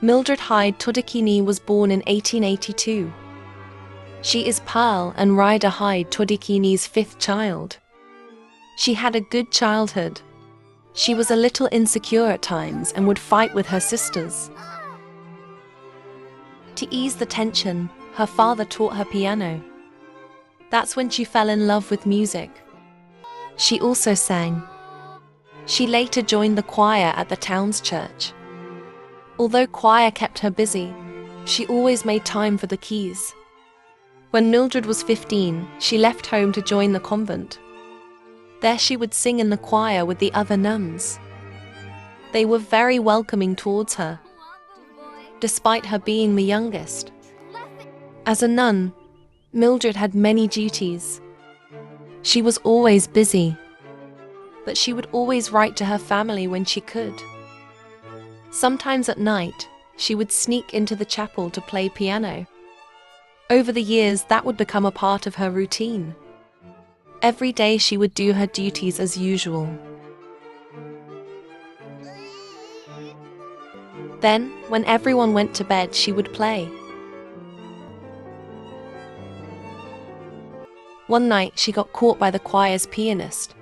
Mildred Hyde Todikini was born in 1882. She is Pearl and Ryder Hyde Todikini's fifth child. She had a good childhood. She was a little insecure at times and would fight with her sisters. To ease the tension, her father taught her piano. That's when she fell in love with music. She also sang. She later joined the choir at the town's church. Although choir kept her busy, she always made time for the keys. When Mildred was 15, she left home to join the convent. There she would sing in the choir with the other nuns. They were very welcoming towards her, despite her being the youngest. As a nun, Mildred had many duties. She was always busy, but she would always write to her family when she could. Sometimes at night, she would sneak into the chapel to play piano. Over the years, that would become a part of her routine. Every day she would do her duties as usual. Then, when everyone went to bed, she would play. One night, she got caught by the choir's pianist.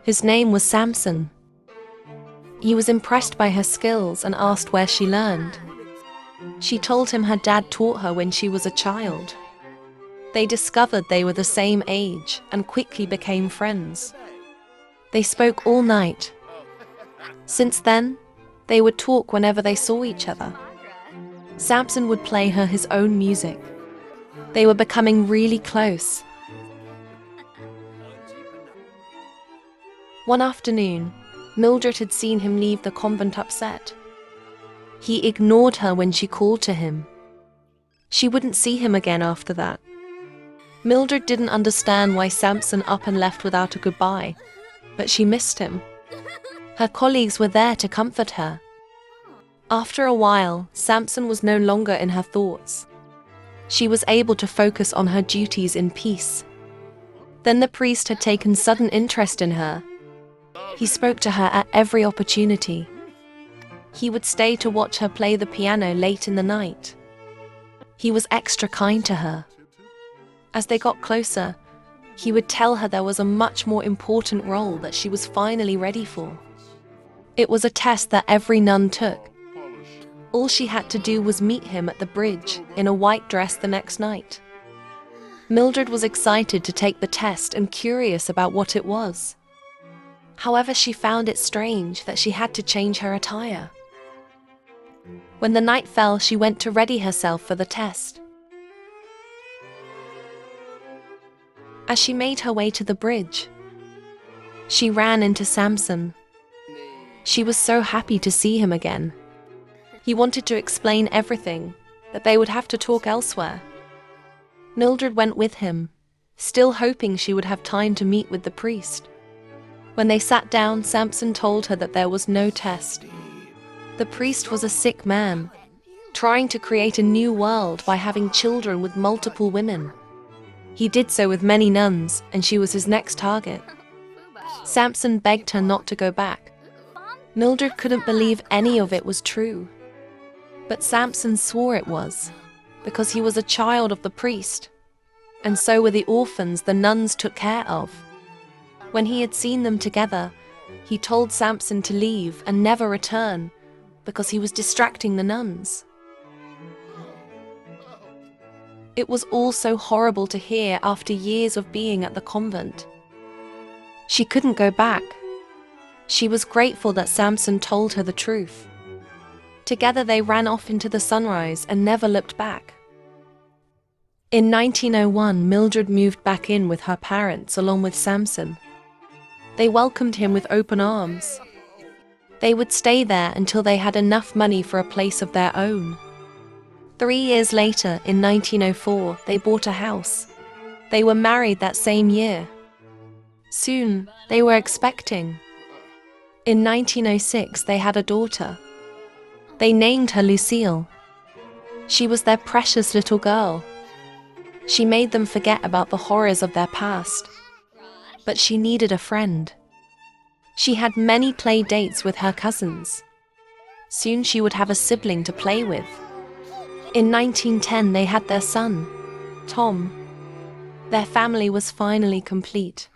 His name was Samson. He was impressed by her skills and asked where she learned. She told him her dad taught her when she was a child. They discovered they were the same age and quickly became friends. They spoke all night. Since then, they would talk whenever they saw each other. Samson would play her his own music. They were becoming really close. One afternoon, Mildred had seen him leave the convent upset. He ignored her when she called to him. She wouldn't see him again after that. Mildred didn't understand why Samson up and left without a goodbye, but she missed him. Her colleagues were there to comfort her. After a while, Samson was no longer in her thoughts. She was able to focus on her duties in peace. Then the priest had taken sudden interest in her. He spoke to her at every opportunity. He would stay to watch her play the piano late in the night. He was extra kind to her. As they got closer, he would tell her there was a much more important role that she was finally ready for. It was a test that every nun took. All she had to do was meet him at the bridge in a white dress the next night. Mildred was excited to take the test and curious about what it was. However, she found it strange that she had to change her attire. When the night fell, she went to ready herself for the test. As she made her way to the bridge, she ran into Samson. She was so happy to see him again. He wanted to explain everything, that they would have to talk elsewhere. Mildred went with him, still hoping she would have time to meet with the priest. When they sat down, Samson told her that there was no test. The priest was a sick man, trying to create a new world by having children with multiple women. He did so with many nuns, and she was his next target. Samson begged her not to go back. Mildred couldn't believe any of it was true. But Samson swore it was, because he was a child of the priest, and so were the orphans the nuns took care of. When he had seen them together, he told Samson to leave and never return, because he was distracting the nuns. It was all so horrible to hear after years of being at the convent. She couldn't go back. She was grateful that Samson told her the truth. Together they ran off into the sunrise and never looked back. In 1901, Mildred moved back in with her parents along with Samson. They welcomed him with open arms. They would stay there until they had enough money for a place of their own. 3 years later, in 1904, they bought a house. They were married that same year. Soon, they were expecting. In 1906, they had a daughter. They named her Lucille. She was their precious little girl. She made them forget about the horrors of their past. But she needed a friend. She had many play dates with her cousins. Soon she would have a sibling to play with. In 1910, they had their son, Tom. Their family was finally complete.